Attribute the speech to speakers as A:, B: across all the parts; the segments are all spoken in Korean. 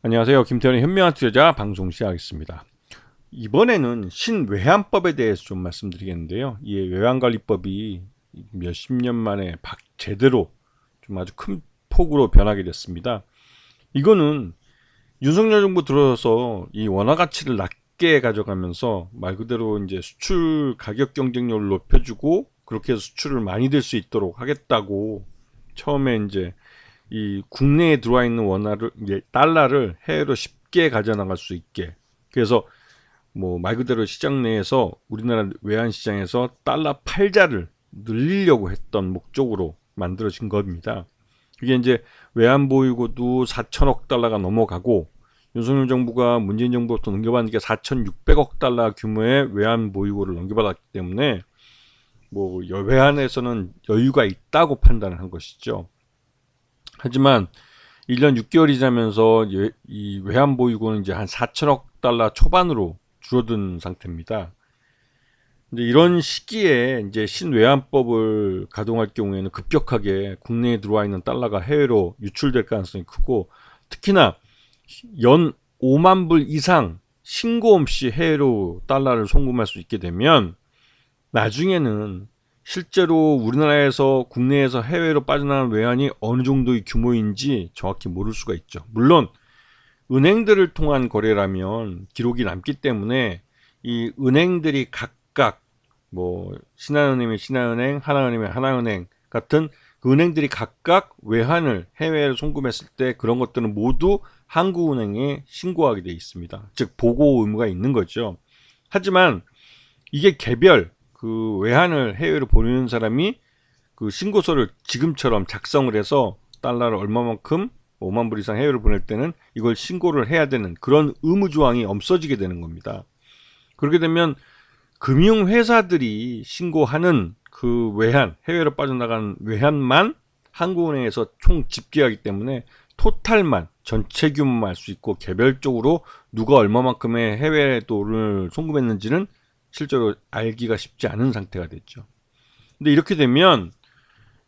A: 안녕하세요. 김태현의 현명한 투자자 방송 시작하겠습니다. 이번에는 신외환법에 대해서 좀 말씀드리겠는데요. 이 외환관리법이 몇십 년 만에 제대로 좀 아주 큰 폭으로 변하게 됐습니다. 이거는 윤석열 정부 들어서 이 원화 가치를 낮게 가져가면서 말 그대로 이제 수출 가격 경쟁력을 높여주고 그렇게 해서 수출을 많이 될 수 있도록 하겠다고 처음에 이제 이 국내에 들어와 있는 원화를 이제 달러를 해외로 쉽게 가져나갈 수 있게, 그래서 뭐 말 그대로 시장 내에서 우리나라 외환 시장에서 달러 팔자를 늘리려고 했던 목적으로 만들어진 겁니다. 그게 이제 외환 보유고도 4천억 달러가 넘어가고 윤석열 정부가 문재인 정부부터 넘겨받은 게 4,600억 달러 규모의 외환 보유고를 넘겨받았기 때문에 뭐 외환에서는 여유가 있다고 판단을 한 것이죠. 하지만 1년 6개월이 지나면서 이 외환 보유고는 이제 한 4천억 달러 초반으로 줄어든 상태입니다. 근데 이런 시기에 이제 신외환법을 가동할 경우에는 급격하게 국내에 들어와 있는 달러가 해외로 유출될 가능성이 크고, 특히나 연 5만 불 이상 신고 없이 해외로 달러를 송금할 수 있게 되면 나중에는 실제로 우리나라에서 국내에서 해외로 빠져나가는 외환이 어느 정도의 규모인지 정확히 모를 수가 있죠. 물론 은행들을 통한 거래라면 기록이 남기 때문에 이 은행들이 각각 뭐 신한은행이면 신한은행, 하나은행이면 하나은행 같은 그 은행들이 각각 외환을 해외에 송금했을 때 그런 것들은 모두 한국은행에 신고하게 돼 있습니다. 즉 보고 의무가 있는 거죠. 하지만 이게 개별 그 외환을 해외로 보내는 사람이 그 신고서를 지금처럼 작성을 해서 달러를 얼마만큼 5만 불 이상 해외로 보낼 때는 이걸 신고를 해야 되는 그런 의무 조항이 없어지게 되는 겁니다. 그렇게 되면 금융회사들이 신고하는 그 외환, 해외로 빠져나간 외환만 한국은행에서 총 집계하기 때문에 토탈만, 전체 규모만 알 수 있고 개별적으로 누가 얼마만큼의 해외 돈을 송금했는지는 실제로 알기가 쉽지 않은 상태가 됐죠. 근데 이렇게 되면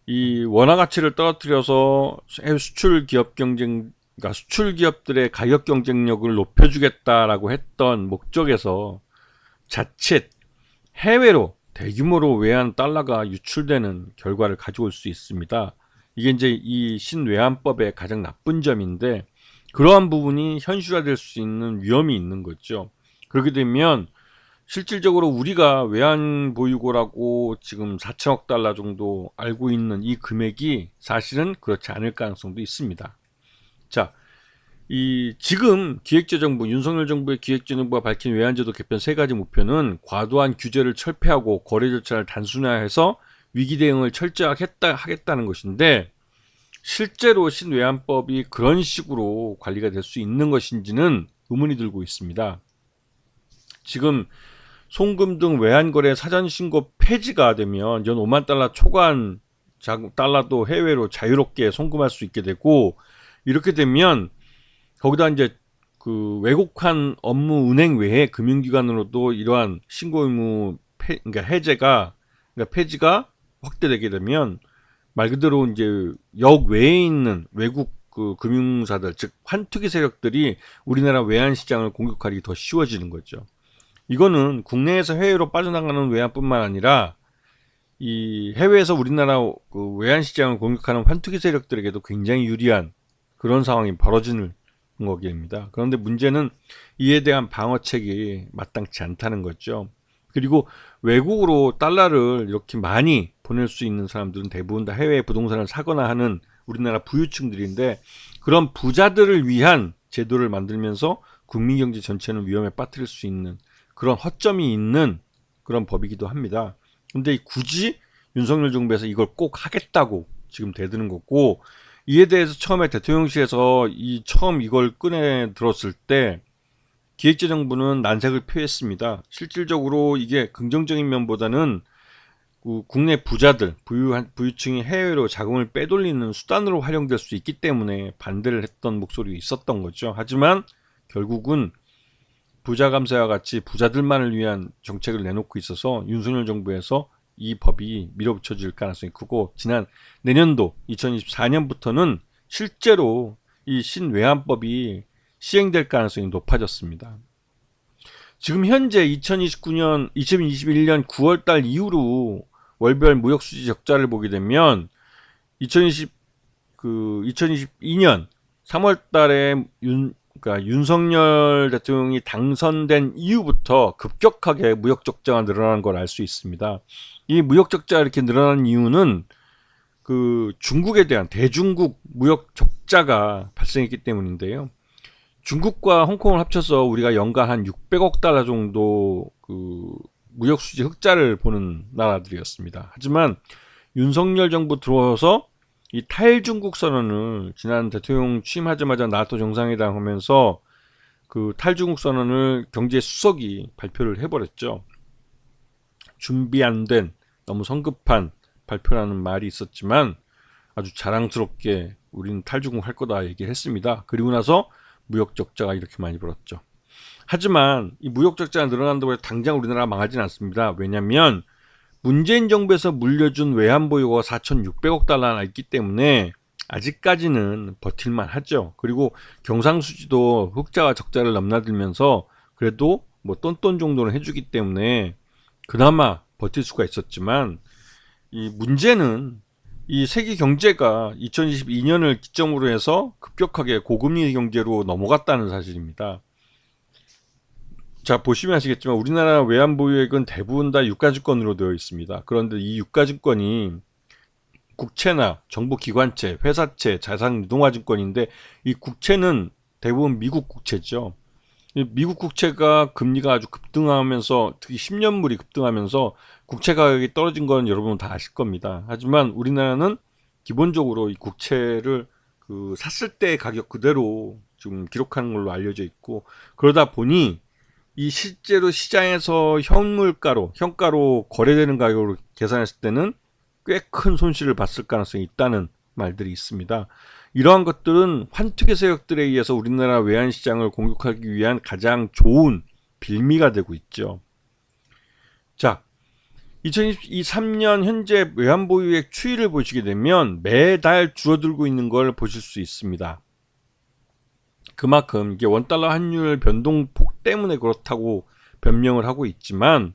A: 이 원화 가치를 떨어뜨려서 해외 수출 기업 그러니까 수출 기업들의 가격 경쟁력을 높여주겠다라고 했던 목적에서 자칫 해외로 대규모로 외환 달러가 유출되는 결과를 가져올 수 있습니다. 이게 이제 이 신외환법의 가장 나쁜 점인데, 그러한 부분이 현실화될 수 있는 위험이 있는 거죠. 그렇게 되면 실질적으로 우리가 외환 보유고라고 지금 4천억 달러 정도 알고 있는 이 금액이 사실은 그렇지 않을 가능성도 있습니다. 자, 이 지금 기획재정부 윤석열 정부의 기획재정부가 밝힌 외환제도 개편 세 가지 목표는 과도한 규제를 철폐하고 거래 절차를 단순화해서 위기 대응을 철저하게 하겠다는 것인데, 실제로 신외환법이 그런 식으로 관리가 될 수 있는 것인지는 의문이 들고 있습니다. 지금 송금 등 외환거래 사전신고 폐지가 되면 연 5만 달러 초과 달러도 해외로 자유롭게 송금할 수 있게 되고, 이렇게 되면 거기다 이제 그 왜곡한 업무 은행 외에 금융기관으로도 이러한 신고 의무 그러니까 그러니까 폐지가 확대되게 되면 말 그대로 이제 역 외에 있는 외국 그 금융사들, 즉 환투기 세력들이 우리나라 외환 시장을 공격하기 더 쉬워지는 거죠. 이거는 국내에서 해외로 빠져나가는 외환뿐만 아니라 이 해외에서 우리나라 그 외환 시장을 공격하는 환투기 세력들에게도 굉장히 유리한 그런 상황이 벌어지는 거기입니다. 그런데 문제는 이에 대한 방어책이 마땅치 않다는 거죠. 그리고 외국으로 달러를 이렇게 많이 보낼 수 있는 사람들은 대부분 다 해외 부동산을 사거나 하는 우리나라 부유층들인데, 그런 부자들을 위한 제도를 만들면서 국민 경제 전체는 위험에 빠뜨릴 수 있는 그런 허점이 있는 그런 법이기도 합니다. 근데 굳이 윤석열 정부에서 이걸 꼭 하겠다고 지금 대드는 거고, 이에 대해서 처음에 대통령실에서 처음 이걸 꺼내 들었을 때 기획재정부는 난색을 표했습니다. 실질적으로 이게 긍정적인 면보다는 국내 부자들, 부유층이 해외로 자금을 빼돌리는 수단으로 활용될 수 있기 때문에 반대를 했던 목소리가 있었던 거죠. 하지만 결국은 부자 감세와 같이 부자들만을 위한 정책을 내놓고 있어서 윤석열 정부에서 이 법이 밀어붙여질 가능성이 크고, 지난 내년도 2024년부터는 실제로 이 신외환법이 시행될 가능성이 높아졌습니다. 지금 현재 2021년 9월달 이후로 월별 무역수지 적자를 보게 되면 2022년 3월달에 그러니까 윤석열 대통령이 당선된 이후부터 급격하게 무역 적자가 늘어난 걸 알 수 있습니다. 이 무역 적자가 이렇게 늘어난 이유는 그 중국에 대한 대중국 무역 적자가 발생했기 때문인데요. 중국과 홍콩을 합쳐서 우리가 연간 한 600억 달러 정도 그 무역 수지 흑자를 보는 나라들이었습니다. 하지만 윤석열 정부 들어와서 이 탈중국 선언을 지난 대통령 취임하자마자 나토 정상회담 하면서 그 탈중국 선언을 경제 수석이 발표를 해버렸죠. 준비 안 된 너무 성급한 발표라는 말이 있었지만 아주 자랑스럽게 우리는 탈중국 할 거다 얘기를 했습니다. 그리고 나서 무역 적자가 이렇게 많이 벌었죠. 하지만 이 무역 적자가 늘어난다고 해서 당장 우리나라가 망하지는 않습니다. 왜냐하면 문재인 정부에서 물려준 외환보유고가 4,600억 달러나 있기 때문에 아직까지는 버틸만 하죠. 그리고 경상수지도 흑자와 적자를 넘나들면서 그래도 뭐 똔똔 정도는 해주기 때문에 그나마 버틸 수가 있었지만 이 문제는 이 세계 경제가 2022년을 기점으로 해서 급격하게 고금리 경제로 넘어갔다는 사실입니다. 자, 보시면 아시겠지만 우리나라 외환보유액은 대부분 다 유가증권으로 되어 있습니다. 그런데 이 유가증권이 국채나 정부기관채, 회사채, 자산유동화증권인데 이 국채는 대부분 미국 국채죠. 미국 국채가 금리가 아주 급등하면서 특히 10년물이 급등하면서 국채 가격이 떨어진 건 여러분 다 아실 겁니다. 하지만 우리나라는 기본적으로 이 국채를 그 샀을 때 가격 그대로 지금 기록하는 걸로 알려져 있고 그러다 보니 이 실제로 시장에서 현가로 거래되는 가격으로 계산했을 때는 꽤 큰 손실을 봤을 가능성이 있다는 말들이 있습니다. 이러한 것들은 환투기 세력들에 의해서 우리나라 외환시장을 공격하기 위한 가장 좋은 빌미가 되고 있죠. 자, 2023년 현재 외환보유액 추이를 보시게 되면 매달 줄어들고 있는 걸 보실 수 있습니다. 그만큼 이게 원달러 환율 변동폭 때문에 그렇다고 변명을 하고 있지만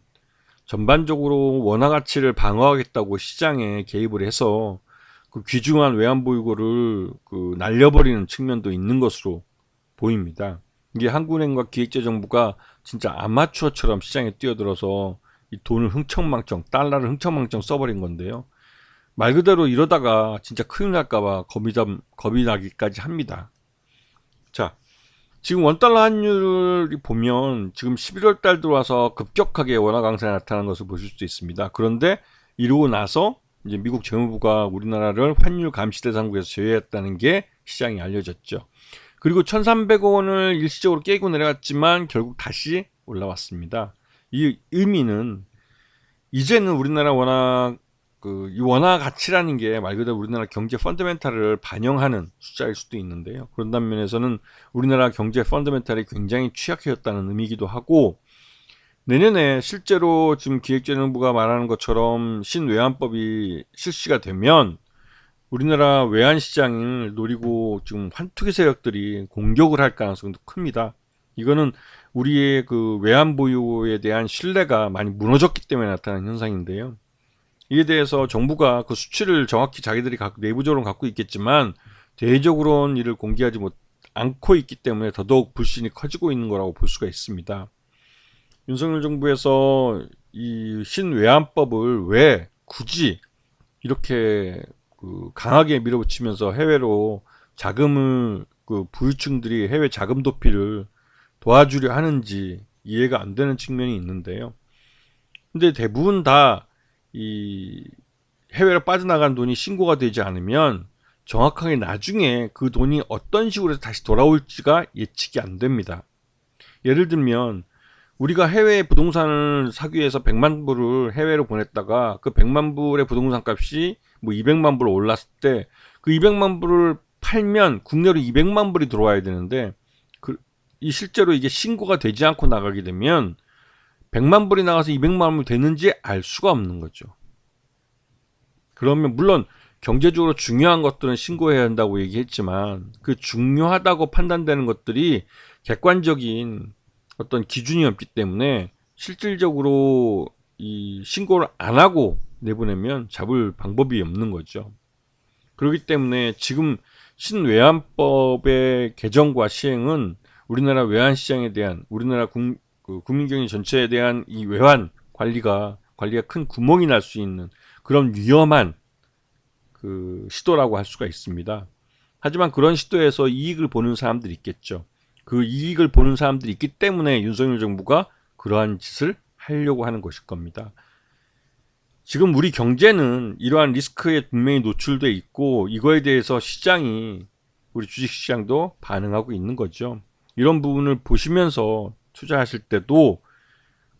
A: 전반적으로 원화 가치를 방어하겠다고 시장에 개입을 해서 그 귀중한 외환보유고를 그 날려버리는 측면도 있는 것으로 보입니다. 이게 한국은행과 기획재정부가 진짜 아마추어처럼 시장에 뛰어들어서 이 돈을 흥청망청, 달러를 흥청망청 써버린 건데요. 말 그대로 이러다가 진짜 큰일 날까봐 겁이 나기까지 합니다. 자, 지금 원달러 환율이 보면 지금 11월 달 들어와서 급격하게 원화 강세가 나타나는 것을 보실 수 있습니다. 그런데 이러고 나서 이제 미국 재무부가 우리나라를 환율 감시 대상국에서 제외했다는 게 시장에 알려졌죠. 그리고 1,300억 원을 일시적으로 깨고 내려갔지만 결국 다시 올라왔습니다. 이 의미는 이제는 우리나라 이 원화 가치라는 게 말 그대로 우리나라 경제 펀더멘탈을 반영하는 숫자일 수도 있는데요. 그런 면에서는 우리나라 경제 펀더멘탈이 굉장히 취약해졌다는 의미이기도 하고 내년에 실제로 지금 기획재정부가 말하는 것처럼 신외환법이 실시가 되면 우리나라 외환시장을 노리고 지금 환투기 세력들이 공격을 할 가능성도 큽니다. 이거는 우리의 그 외환보유에 대한 신뢰가 많이 무너졌기 때문에 나타나는 현상인데요. 이에 대해서 정부가 그 수치를 정확히 자기들이 내부적으로 갖고 있겠지만 대외적으로는 이를 공개하지 않고 있기 때문에 더더욱 불신이 커지고 있는 거라고 볼 수가 있습니다. 윤석열 정부에서 이 신외환법을 왜 굳이 이렇게 강하게 밀어붙이면서 해외로 자금을 부유층들이 해외 자금 도피를 도와주려 하는지 이해가 안 되는 측면이 있는데요. 근데 대부분 다 이 해외로 빠져나간 돈이 신고가 되지 않으면 정확하게 나중에 그 돈이 어떤 식으로 해서 다시 돌아올지가 예측이 안 됩니다. 예를 들면 우리가 해외 부동산을 사기 위해서 100만 불을 해외로 보냈다가 그 100만 불의 부동산 값이 뭐 200만 불 올랐을 때 그 200만 불을 팔면 국내로 200만 불이 들어와야 되는데 이 실제로 이게 신고가 되지 않고 나가게 되면 100만 불이 나가서 200만 불이 되는지 알 수가 없는 거죠. 그러면 물론 경제적으로 중요한 것들은 신고해야 한다고 얘기했지만 그 중요하다고 판단되는 것들이 객관적인 어떤 기준이 없기 때문에 실질적으로 이 신고를 안 하고 내보내면 잡을 방법이 없는 거죠. 그렇기 때문에 지금 신외환법의 개정과 시행은 우리나라 외환 시장에 대한 우리나라 국민경제 전체에 대한 이 외환 관리가 큰 구멍이 날 수 있는 그런 위험한 그 시도라고 할 수가 있습니다. 하지만 그런 시도에서 이익을 보는 사람들이 있겠죠. 그 이익을 보는 사람들이 있기 때문에 윤석열 정부가 그러한 짓을 하려고 하는 것일 겁니다. 지금 우리 경제는 이러한 리스크에 분명히 노출돼 있고 이거에 대해서 시장이 우리 주식시장도 반응하고 있는 거죠. 이런 부분을 보시면서 투자하실 때도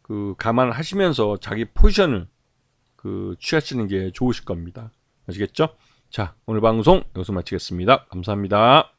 A: 그 감안하시면서 자기 포지션을 그 취하시는 게 좋으실 겁니다. 아시겠죠? 자, 오늘 방송 여기서 마치겠습니다. 감사합니다.